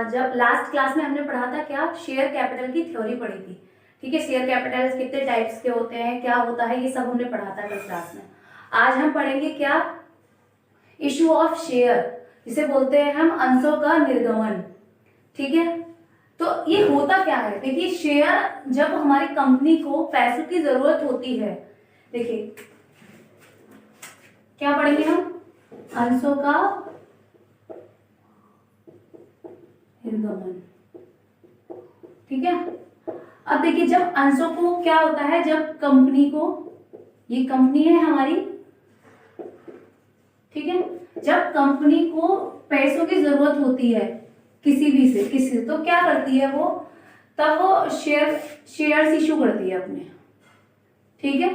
जब last class में हमने पढ़ा था क्या, शेयर कैपिटल की थ्योरी पढ़ी थी। ठीक है, शेयर कैपिटल कितने टाइप्स के होते हैं, क्या होता है, ये सब हमने पढ़ा था कल क्लास में। आज हम पढ़ेंगे क्या, इशू ऑफ शेयर, जिसे बोलते हैं हम अंशों का निर्गमन। ठीक है, तो ये होता क्या है, देखिए शेयर जब हमारी कंपनी को पैसों की जरूरत होती है, देखिए क्या पढ़ेंगे हम, अंशों का निर्गमन। ठीक है, अब देखिए जब अंशों को क्या होता है, जब कंपनी को, ये कंपनी है हमारी, ठीक है, जब कंपनी को पैसों की जरूरत होती है किसी से, तो क्या करती है वो, तब वो शेयर्स इशू करती है अपने। ठीक है,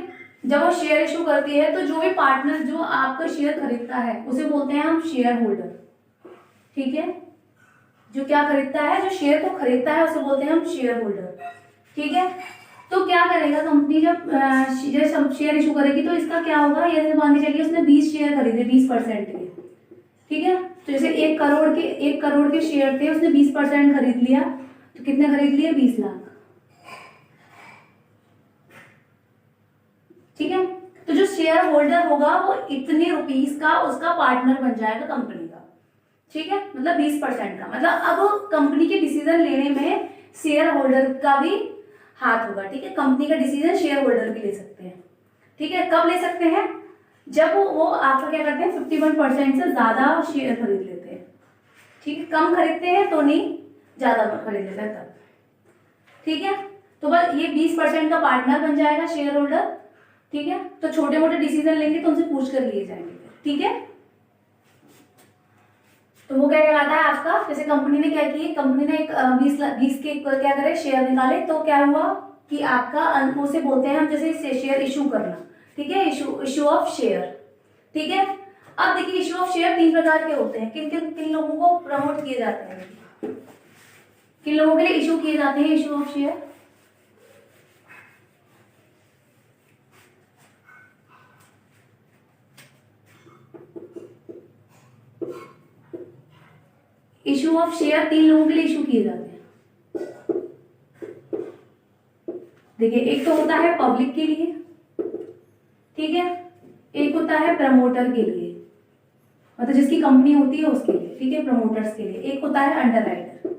जब वो शेयर इशू करती है तो जो भी पार्टनर जो आपका शेयर खरीदता है उसे बोलते हैं हम शेयर होल्डर। ठीक है, जो क्या खरीदता है, जो शेयर को खरीदता है उसे बोलते हैं हम शेयर होल्डर। ठीक है, तो क्या करेगा कंपनी, जब शेयर इशू करेगी तो इसका क्या होगा, ये मान के चलिए उसने 20 शेयर खरीदे 20% के। ठीक है, तो जैसे 1 करोड़ के शेयर थे, उसने 20% खरीद लिया, तो कितने खरीद लिए, 20 लाख। ठीक है, तो जो शेयर होल्डर होगा वो इतने रुपीस का उसका पार्टनर बन जाएगा कंपनी का। ठीक है, मतलब 20% का, मतलब अब कंपनी के डिसीजन लेने में शेयर होल्डर का भी हाथ होगा। ठीक है, कंपनी का डिसीजन शेयर होल्डर भी ले सकते हैं। ठीक है, कब ले सकते हैं, जब वो आपका क्या करते हैं, 51% से ज्यादा शेयर खरीद लेते हैं। ठीक है, कम खरीदते हैं तो नहीं, ज्यादा खरीद लेते हैं तब। ठीक है, तो बस ये 20% का पार्टनर बन जाएगा शेयर होल्डर। ठीक है, तो छोटे मोटे डिसीजन लेंगे तो उनसे पूछ कर लिए जाएंगे। ठीक है, तो वो क्या कहलाता है आपका, जैसे कंपनी ने क्या की, कंपनी ने एक 20 के क्या करे, शेयर निकाले, तो क्या हुआ कि आपका उसे बोलते हैं हम जैसे शेयर इशू करना। ठीक है, इशू ऑफ शेयर। ठीक है, अब देखिए इशू ऑफ शेयर 3 प्रकार के होते हैं, किन लोगों को प्रमोट किए जाते हैं, किन लोगों के लिए इशू किए जाते हैं issue of share. Issue of share 3 लोगों के लिए इशू किए जाते हैं। देखिए एक तो होता है पब्लिक के लिए, ठीक है, एक होता है प्रमोटर के लिए, मतलब जिसकी कंपनी होती है उसके लिए। ठीक है, प्रमोटर्स के लिए। एक होता है अंडरराइटर।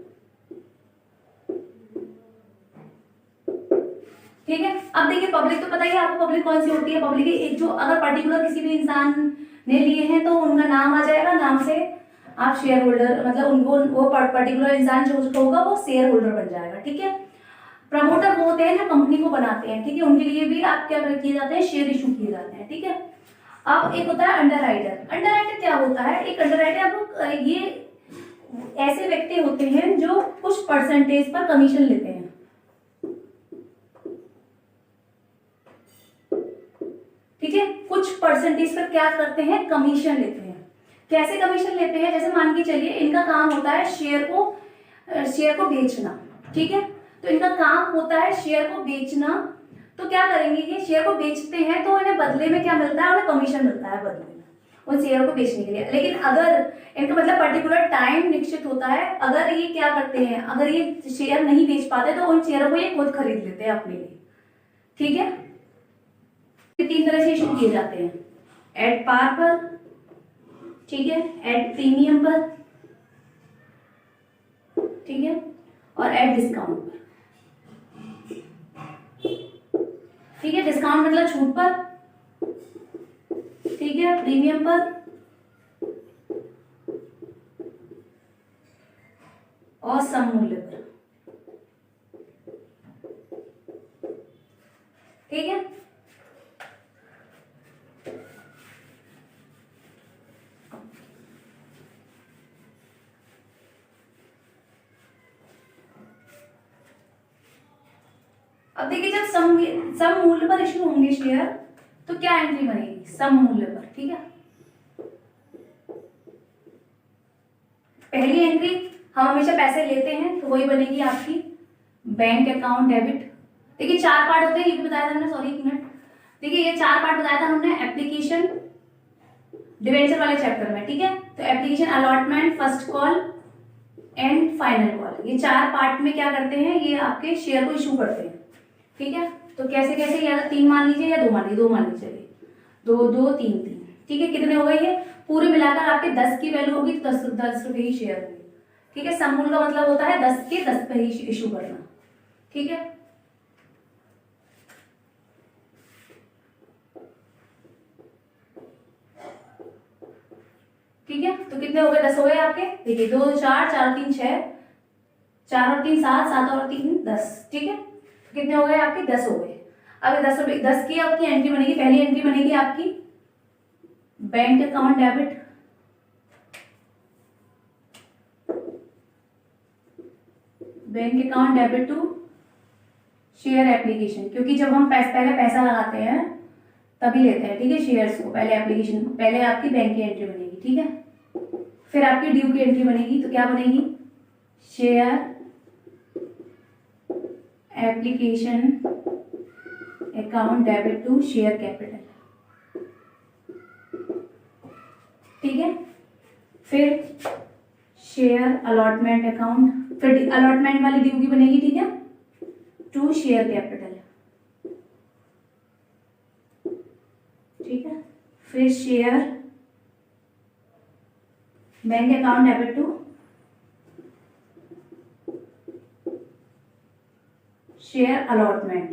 ठीक है, अब देखिए पब्लिक तो पता ही है आपको, पब्लिक कौन सी होती है, पब्लिक एक जो अगर पर्टिकुलर किसी भी इंसान ने लिए हैं तो उनका नाम आ जाएगा, नाम से आप शेयर होल्डर, मतलब उनको वो पर्टिकुलर इंसान जो होगा वो शेयर होल्डर बन जाएगा। ठीक है, प्रमोटर वो होते हैं जो कंपनी को बनाते हैं। ठीक है, उनके लिए भी आप क्या किए जाते हैं, शेयर इशू किए जाते हैं। ठीक है, अब एक होता है अंडरराइटर। अंडरराइटर क्या होता है, एक अंडरराइटर आपको, ये ऐसे व्यक्ति होते हैं जो कुछ परसेंटेज पर कमीशन लेते हैं। ठीक है, कुछ परसेंटेज पर क्या करते हैं, कमीशन लेते हैं। कैसे कमीशन लेते हैं, जैसे मान के चलिए इनका काम होता है शेयर को बेचना। ठीक है, तो इनका काम होता है शेयर को बेचना, तो क्या करेंगे, ये शेयर को बेचते हैं तो इन्हें बदले में क्या मिलता है, उन्हें कमीशन मिलता है बदले में उन शेयर को बेचने के लिए। लेकिन अगर इनका मतलब पर्टिकुलर टाइम निश्चित होता है, अगर ये क्या करते हैं, अगर ये शेयर नहीं बेच पाते तो उन शेयरों को ये खुद खरीद लेते हैं अपने लिए। ठीक है, 3 तरह से इशू किए जाते हैं, एट पार पर, ठीक है, एट प्रीमियम पर, ठीक है, और एट डिस्काउंट पर। ठीक है, डिस्काउंट मतलब छूट पर, ठीक है, प्रीमियम पर और सम मूल्य पर। ठीक है, अब देखिए जब सम मूल्य पर इशू होंगे शेयर तो क्या एंट्री बनेगी, सम मूल्य पर। ठीक है, पहली एंट्री हम हमेशा पैसे लेते हैं तो वही बनेगी आपकी बैंक अकाउंट डेबिट। देखिए 4 पार्ट होते हैं, ये भी बताया था हमने, सॉरी 1 मिनट। देखिए ये 4 पार्ट बताया था हमने एप्लीकेशन डिवेंचर वाले चैप्टर में। ठीक है, तो application, allotment, first call, and final call, ये 4 पार्ट में क्या करते हैं, ये आपके शेयर को इशू करते हैं। ठीक है, तो कैसे कैसे, या तो 3 मान लीजिए या 2 मान लीजिए, 2 मान लीजिए, चलिए 2 2 3 3। ठीक है, कितने हो गए ये पूरे मिलाकर आपके 10 की वैल्यू होगी तो 10 रुपए ही शेयर होगी। ठीक है, समूल का मतलब होता है 10 के 10 पे ही इशू करना। ठीक है, ठीक है, तो कितने हो गए, 10 हो गए आपके। देखिए 2 4 4 3 6, 4 और 3 7, 7 और 3 10। ठीक है, तो कितने हो गए आपके, 10 हो गए। अब 10 रुपए 10 की आपकी एंट्री बनेगी, पहली एंट्री बनेगी आपकी bank account debit, bank account debit to share application, क्योंकि जब हम पहले पैसा लगाते हैं तभी लेते हैं। ठीक है, शेयर्स को पहले एप्लीकेशन, पहले आपकी बैंक की एंट्री बनेगी। ठीक है, फिर आपकी ड्यू की एंट्री बनेगी, तो क्या बनेगी, share application account debit to share capital. ठीक है, फिर शेयर अलॉटमेंट अकाउंट, फिर अलॉटमेंट वाली ड्यू की बनेगी। ठीक है, टू शेयर कैपिटल। ठीक है, फिर share bank account debit to share allotment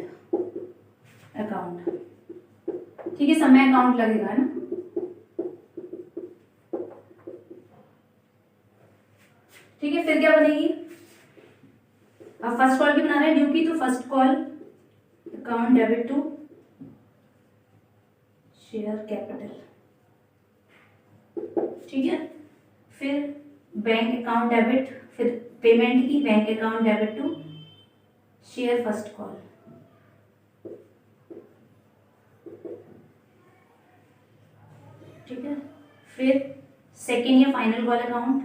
account. ठीक है, समय अकाउंट लगेगा ना। ठीक है, फिर क्या बनेगी, अब फर्स्ट कॉल की बना रहे हैं ड्यू की, तो first call account debit to share capital. ठीक है, फिर बैंक अकाउंट डेबिट, फिर पेमेंट की bank account debit to share first call. ठीक है, फिर सेकेंड या final call account,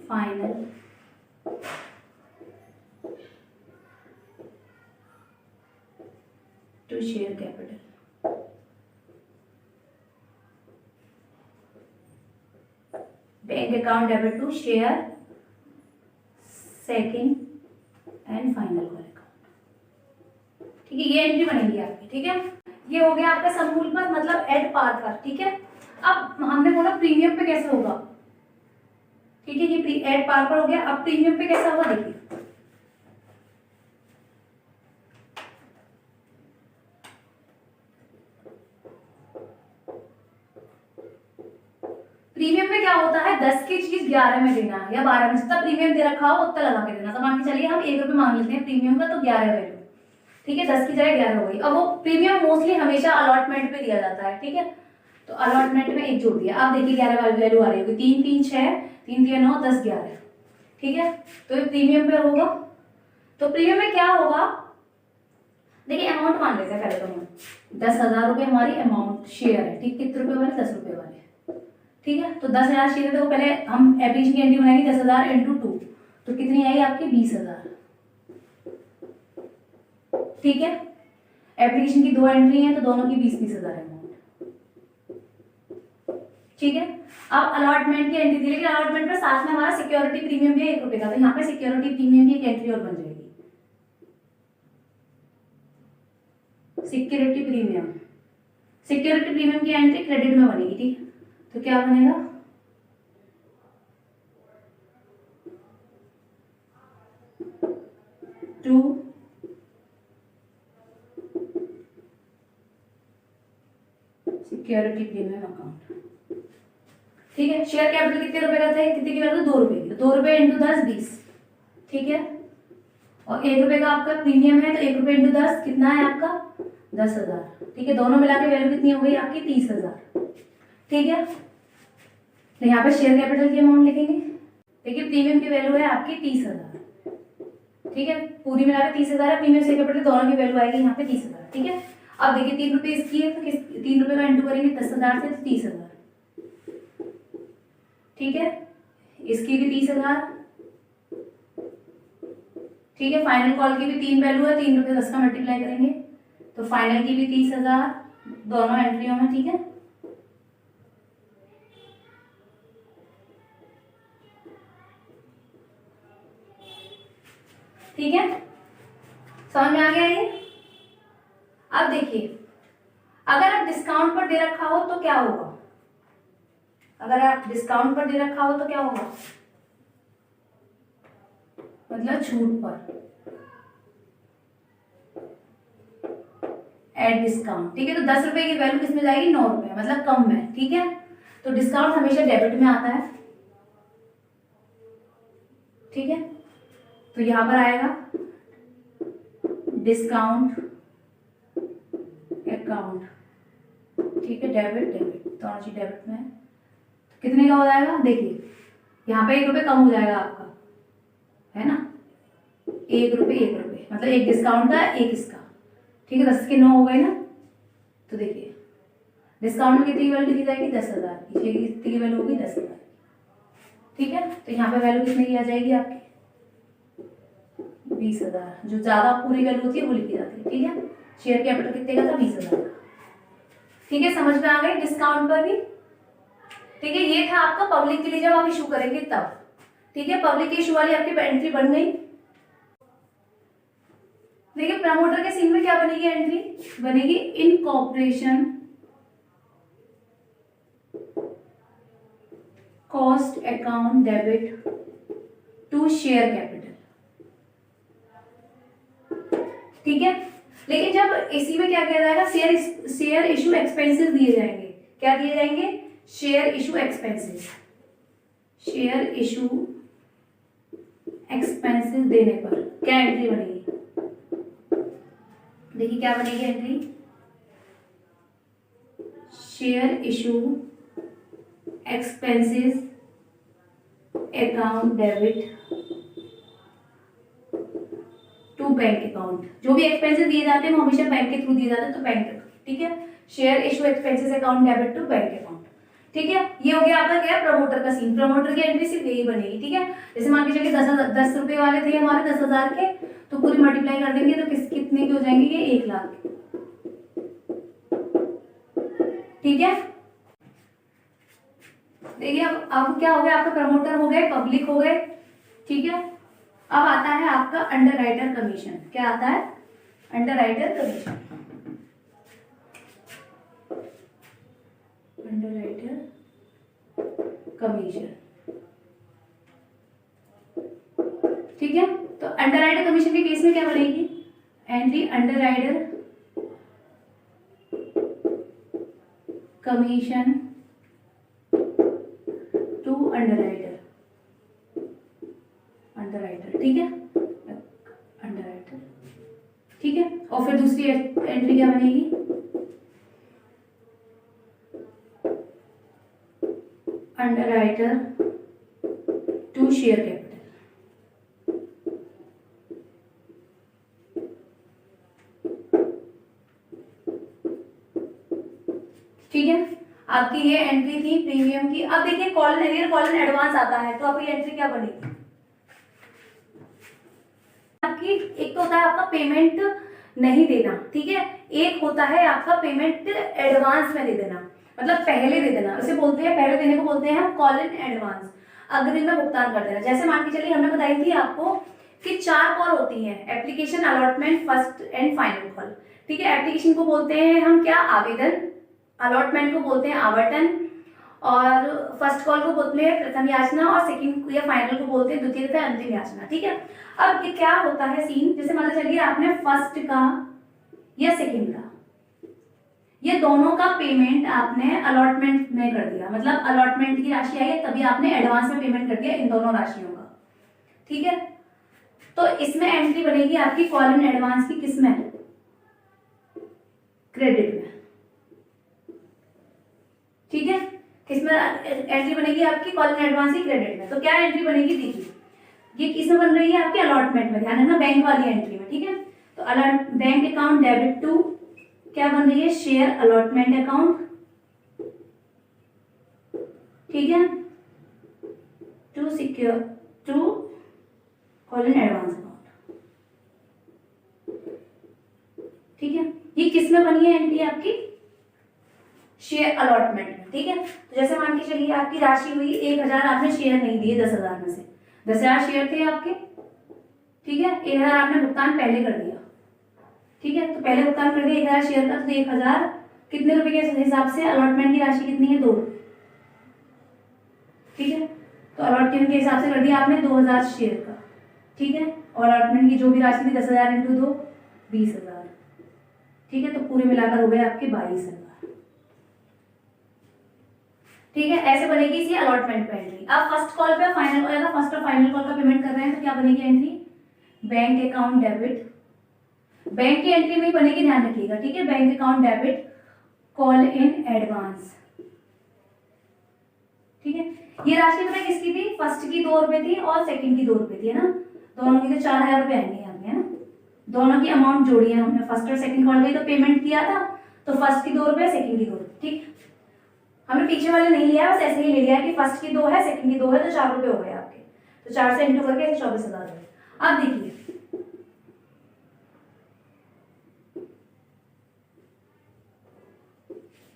final to share capital. Bank account debit to share second and final call account. ठीक है, ये एंट्री बनेगी आपकी। ठीक है, ये हो गया आपका समूल पर, मतलब एड पार पर। ठीक है, अब हमने बोला प्रीमियम पे कैसे होगा। ठीक है, ये एड पार पर हो गया, अब प्रीमियम पे कैसा होगा देखिए। प्रीमियम में क्या होता है, 10 की चीज 11 में देना या 12 में, जितना प्रीमियम दे रखा हो उतना लगा के देना। तो मान के चलिए हम 1 रुपए मांग लेते हैं प्रीमियम का, तो 11 वैल्यू। ठीक है, 10 की जगह 11 हो गई। अब वो प्रीमियम मोस्टली हमेशा अलॉटमेंट पे दिया जाता है। ठीक है, तो अलॉटमेंट में 1 जोड़ दिया। अब देखिए 11 वैल्यू आ रही होगी, 3 3 6, 3 3 9 10 11। ठीक है, तो ये प्रीमियम पे होगा। तो प्रीमियम में क्या होगा, देखिए अमाउंट मान लेते हैं पहले, तो हम 10,000 रुपये हमारी अमाउंट शेयर है। ठीक, कितने रुपए वाले, 10 रुपए वाले। ठीक है, तो 10,000 शेयर है, तो पहले हम एप्लीकेशन की एंट्री बनाएंगे 10,000 इंटू 2, तो कितनी आई आपकी 20,000। ठीक है, एप्लीकेशन की 2 एंट्री है, तो दोनों की 20,000 अमाउंट। ठीक है, अब अलॉटमेंट की एंट्री थी, लेकिन अलॉटमेंट पर साथ में हमारा सिक्योरिटी प्रीमियम भी है 1 रुपए का, तो यहाँ पे सिक्योरिटी प्रीमियम की एक एंट्री और बन जाएगी। सिक्योरिटी प्रीमियम, सिक्योरिटी प्रीमियम की एंट्री क्रेडिट में बनेगी। ठीक, तो क्या बनेगा, टू सिक्योरिटी प्रीमियम अकाउंट। ठीक है, शेयर कैपिटल कितने रुपए का था, कितने की वैल्यू 2 रुपए की, तो 2 रुपए इंटू 10 20। ठीक है, और 1 रुपए का आपका प्रीमियम है, तो 1 रुपए इंटू 10 कितना है आपका 10,000। ठीक है, दोनों मिला के वैल्यू कितनी हो गई आपकी 30,000। ठीक है, तो यहाँ पे शेयर कैपिटल की अमाउंट लिखेंगे। देखिए प्रीमियम की वैल्यू है आपकी 30,000। ठीक है, पूरी मिला के 30,000 है, प्रीमियम शेयर कैपिटल दोनों की वैल्यू आएगी यहाँ पे 30,000। ठीक है, अब देखिए 3 रुपए इसकी है, तो 3 रुपए का इंटू करेंगे 10,000 से, तो 30,000। ठीक है, इसकी भी 30,000। ठीक है, फाइनल कॉल की भी 3 वैल्यू है, 3 रुपए 10 का मल्टीप्लाई करेंगे, तो फाइनल की भी 30,000 दोनों एंट्रियों में। ठीक है, ठीक है, समझ में आ गया ये। अब देखिए, अगर आप डिस्काउंट पर दे रखा हो तो क्या होगा, अगर आप डिस्काउंट पर दे रखा हो तो क्या होगा, मतलब छूट पर, एट डिस्काउंट। ठीक है, तो 10 रुपए की वैल्यू किसमें जाएगी, 9 रुपए, मतलब कम में। ठीक है, तो डिस्काउंट हमेशा डेबिट में आता है। ठीक है, तो यहां पर आएगा डिस्काउंट अकाउंट। ठीक है, डेबिट डेबिट दोनों चीज डेबिट में है, तो कितने का हो जाएगा, देखिए यहाँ पे 1 रुपये कम हो जाएगा आपका, है ना, 1 रुपये 1 रुपये, मतलब एक डिस्काउंट का एक इसका। ठीक है, 10 के 9 हो गए ना, तो देखिए डिस्काउंट में कितनी वैल्यू दी जाएगी, 10,000 की, कितनी वैल्यू होगी, 10,000। ठीक है, तो यहाँ पे वैल्यू कितनी की आ जाएगी आपकी, 20,000, जो ज्यादा पूरी वैल्यू होती है वो लिखी जाती है। ठीक है, शेयर कैपिटल कितने का था, 20,000। ठीक है, समझ में आ गई डिस्काउंट पर भी। ठीक है, ये था आपका पब्लिक के लिए जब आप इशू करेंगे तब। ठीक है, पब्लिक इशू वाली आपकी एंट्री बन गई। देखिए प्रमोटर के सीन में क्या बनेगी, एंट्री बनेगी incorporation cost account debit to share capital. ठीक है, लेकिन जब इसी में क्या किया जाएगा, शेयर इशू एक्सपेंसेस दिए जाएंगे। क्या दिए जाएंगे, share issue expenses. Share issue expenses देने पर क्या एंट्री बनेगी, देखिए क्या बनेगी entry, share issue expenses account debit to bank account. जो भी एक्सपेंसेस दिए जाते हैं वो हमेशा बैंक के थ्रू दिए जाते हैं, तो बैंक। ठीक है, share issue expenses account debit to bank account. ठीक है, ये हो गया आपका क्या, प्रमोटर का सीन। प्रमोटर की एंट्री सिर्फ यही बनेगी। ठीक है, जैसे मान के चलिए 10 रुपए वाले थे हमारे 10,000 के, तो पूरी मल्टीप्लाई कर देंगे तो कितने के हो जाएंगे, ये 1 लाख। ठीक है, देखिए अब क्या हो गया, आपका प्रमोटर हो गए, पब्लिक हो गए। ठीक है, अब आता है आपका अंडरराइटर कमीशन। क्या आता है, अंडरराइटर कमीशन। Underwriter commission. ठीक है, तो अंडरराइटर कमीशन के केस में क्या बनेगी, entry underwriter commission to underwriter. Underwriter, ठीक है, अंडरराइटर। ठीक है, और फिर दूसरी एंट्री क्या बनेगी, अंडरराइटर टू शेयर कैपिटल। ठीक है, आपकी ये एंट्री थी प्रीमियम की। अब देखिए कॉलन एरियर कॉलन एडवांस आता है, तो आपकी एंट्री क्या बनेगी, आपकी एक तो होता है आपका पेमेंट नहीं देना। ठीक है, एक होता है आपका पेमेंट एडवांस में दे देना, मतलब पहले दे देना, उसे बोलते हैं, पहले देने को बोलते हैं हम कॉल इन एडवांस, अग्रिम में भुगतान कर देना। जैसे मान के चलिए हमने बताई थी आपको कि 4 कॉल होती हैं, application, allotment, first and final call. ठीक है, एप्लीकेशन को बोलते हैं हम क्या, आवेदन, अलॉटमेंट को बोलते हैं आवंटन, और फर्स्ट कॉल को बोलते हैं प्रथम याचना, और सेकंड या फाइनल को बोलते हैं द्वितीय तथा अंतिम याचना। ठीक है, अब ये क्या होता है सीन, जैसे मान चलिए आपने फर्स्ट का या सेकंड का, ये दोनों का पेमेंट आपने अलॉटमेंट में कर दिया, मतलब अलॉटमेंट की राशि आई है तभी आपने एडवांस में पेमेंट कर दिया इन दोनों राशियों का। ठीक है, तो इसमें एंट्री बनेगी आपकी कॉल इन एडवांस की, किसमें, क्रेडिट में। ठीक है, किसमें एंट्री बनेगी आपकी, कॉल इन एडवांस की क्रेडिट में। तो क्या एंट्री बनेगी, देखिए ये किसमें बन रही है, आपकी अलॉटमेंट में, ध्यान रखना बैंक वाली एंट्री में। ठीक है, तो बैंक अकाउंट डेबिट टू क्या बन रही है, शेयर अलॉटमेंट अकाउंट। ठीक है, to secure to call in advance account. ठीक है, ये किसमें बनी है एंट्री आपकी, शेयर अलॉटमेंट में। ठीक है, तो जैसे मान के चलिए आपकी राशि हुई 1,000, आपने शेयर नहीं दिए 10,000 में से, 10,000 शेयर थे आपके। ठीक है, 1000 आपने भुगतान पहले कर दिया, ठीक है, तो पहले भुगतान कर दिया 1000 शेयर का, तो 1000 कितने रुपए के हिसाब से, अलॉटमेंट की राशि कितनी है 2, ठीक है, तो अलॉटमेंट के हिसाब से कर दिया आपने 2000 शेयर का, ठीक है, और अलॉटमेंट की जो भी राशि थी 10,000 इंटू 2 20,000, ठीक है, तो पूरे मिलाकर हो गए आपके 22,000, ठीक है। ऐसे बनेगी इसी अलॉटमेंट पे एंट्री। अब फर्स्ट कॉल पे फाइनल कॉल या फर्स्ट और फाइनल कॉल का पेमेंट कर रहे हैं तो क्या बनेगी entry, bank account debit, bank की एंट्री में ही बनेगी, ध्यान रखिएगा, ठीक है, bank account debit call in advance, ठीक है। ये राशि पता किसकी थी, फर्स्ट की 2 रुपए थी और सेकंड की 2 रुपए थी, है ना, दोनों की तो 4000 रुपए आएंगे यहाँ पे, है ना, दोनों की अमाउंट जोड़ी है हमने, फर्स्ट और सेकंड कॉल में तो पेमेंट किया था, तो फर्स्ट की 2 रुपए सेकंड की 2 रुपए, ठीक, हमने पीछे वाले नहीं लिया, बस ऐसे ही ले लिया कि फर्स्ट की 2 है सेकंड की 2 है, तो 4 रुपए हो गए आपके, तो 4 से इंटू करके 24,000 हो गए। अब देखिए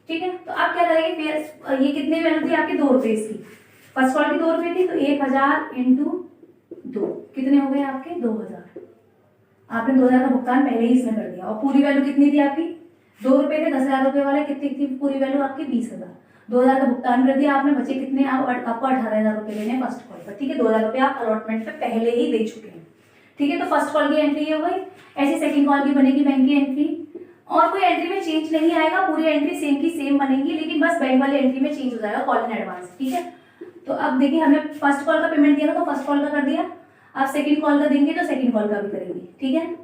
ठीक है, तो आप क्या करेंगे, फिर ये कितने वैल्यू थी आपकी 2 रुपए इसकी, फर्स्ट कॉल की 2 रुपए थी, तो 1000 इंटू 2 कितने हो गए आपके 2000, आपने 2000 का भुगतान पहले ही इसमें कर दिया, और पूरी वैल्यू कितनी थी आपकी 2 रुपए थे, 10,000 रुपए वाले, कितनी थी पूरी वैल्यू आपकी 20,000, 2000 का भुगतान कर दिया आपने, बचे कितने, आपको 18,000 रुपए देने हैं फर्स्ट कॉल पर, ठीक है, 2000 रुपए आप अलॉटमेंट पे पहले ही दे चुके हैं, ठीक है, तो फर्स्ट कॉल की एंट्री हो गई। ऐसी सेकंड कॉल की बनेगी बैंक की एंट्री, और कोई एंट्री में चेंज नहीं आएगा, पूरी एंट्री सेम की सेम बनेगी, लेकिन बस बैंक वाली एंट्री में चेंज हो जाएगा कॉल इन एडवांस, ठीक है। तो अब देखिए हमने फर्स्ट कॉल का पेमेंट दिया था तो फर्स्ट कॉल का कर दिया, आप सेकंड कॉल का देंगे तो सेकंड कॉल का भी करेंगे, ठीक है।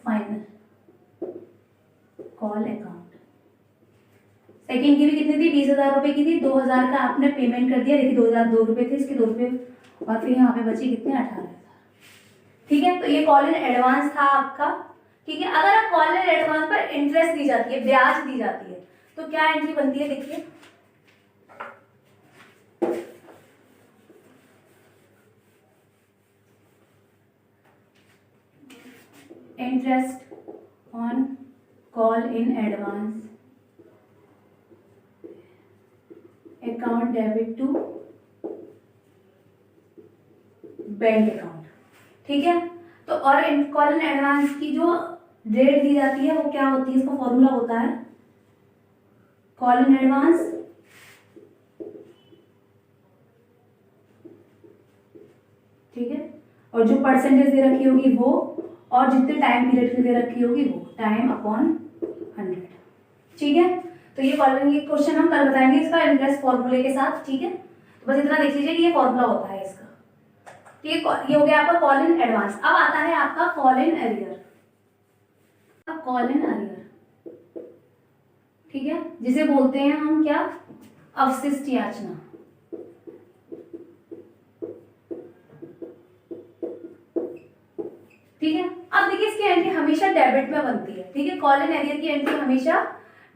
फाइनल कॉल अकाउंट, सेकंड की भी कितनी थी 20,000 रुपए की थी, 2000 का आपने पेमेंट कर दिया, देखिए 2000 2 रुपए थे, इसके 2 रुपए और फिर यहाँ पे बचे कितने 18,000, ठीक है। तो ये कॉल इन एडवांस था आपका, ठीक है। अगर आप कॉल इन एडवांस पर इंटरेस्ट दी जाती है, ब्याज दी जाती है, तो क्या एंट्री बनती है, देखिए interest on call in advance account debit to bank account, ठीक है। तो और कॉल इन एडवांस की जो रेट दी जाती है वो क्या होती है, इसका फॉर्मूला होता है कॉल इन एडवांस ठीक है, और जो परसेंटेज दे रखी होगी वो, और जितने टाइम पीरियड की दे रखी होगी वो, टाइम अपॉन 100, ठीक है। तो ये क्वेश्चन हम कल बताएंगे इसका इंटरेस्ट फॉर्मूले के साथ, ठीक है। तो बस इतना देख लीजिए कि ये फॉर्मूला होता है इसका, ठीक है। ये हो गया आपका कॉल इन एडवांस। अब आता है आपका कॉल इन अरियर। अब कॉल इन अरियर, ठीक है, जिसे बोलते हैं हम क्या, अवशिष्ट याचना, ठीक है। अब देखिए इसकी एंट्री हमेशा डेबिट में बनती है, ठीक है। कॉल इन एरियर की एंट्री हमेशा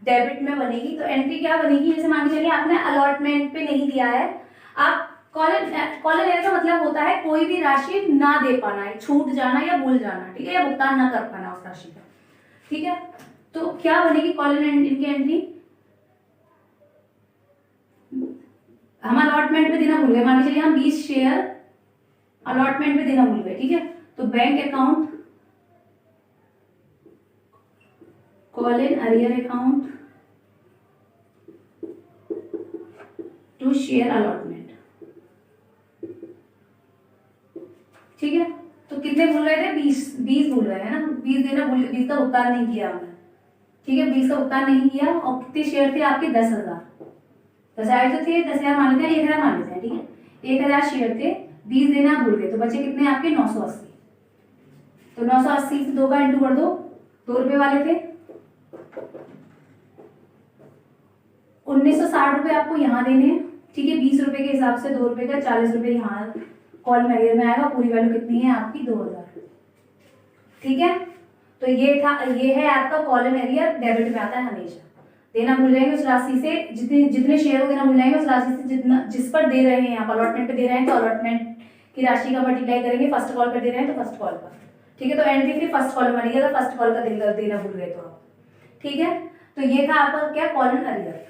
डेबिट में बनेगी। तो एंट्री क्या बनेगी, जैसे मान के चलिए आपने अलॉटमेंट पे नहीं दिया है, आप कॉल इन एरियर का मतलब होता है कोई भी राशि ना दे पाना है, छूट जाना या भूल जाना, ठीक है, या भुगतान ना कर पाना उस राशि का, ठीक है। तो क्या बनेगी कॉल इन इनकी एंट्री, हम अलॉटमेंट पे देना भूल गए, मान के चलिए हम 20 शेयर अलॉटमेंट पे देना भूल गए, ठीक है। तो bank account call in arrear account to share allotment, ठीक है। तो कितने भूल रहे थे, 20 भूल रहे हैं ना, 20 देना भूल, 20 का भुगतान नहीं किया हमने, ठीक है, 20 का भुगतान नहीं किया। और कितने शेयर थे आपके 10,000, 10,000 तो थे, 10,000 मान लेते हैं, 1,000 मान लेते हैं, ठीक है। 1,000 शेयर थे, 20 देना भूल गए, तो बचे कितने आपके 980। तो 980 से 2 का इंटू कर दो, 2 रुपए वाले थे, 1960 रुपए आपको यहाँ देने हैं, ठीक है। 20 रुपए के हिसाब से 2 रुपए का 40 रुपए यहाँ कॉल इन अरियर में आएगा। पूरी वैल्यू कितनी है आपकी 2,000, ठीक है। तो ये था, ये है आपका कॉल इन अरियर, डेबिट में आता है हमेशा। देना भूल जाएंगे उस राशि से, जितने शेयर को देना भूल जाएंगे उस राशि से जितना जिस पर दे रहे हैं, आप अलॉटमेंट पे दे रहे हैं तो अलॉटमेंट की राशि का मल्टीप्लाई करेंगे, फर्स्ट कॉल पर दे रहे हैं तो फर्स्ट कॉल पर, ठीक है। तो एंट्री फिर फर्स्ट कॉल में बनेगी अगर फर्स्ट कॉल का देना भूल गए तो आप, ठीक है। तो ये था आपका क्या, कॉल इन अरियर।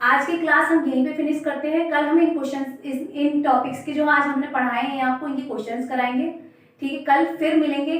आज की क्लास हम यहीं पे फिनिश करते हैं। कल हम इन टॉपिक्स के जो आज हमने पढ़ाए हैं आपको, इनके क्वेश्चंस कराएंगे। ठीक है, कल फिर मिलेंगे।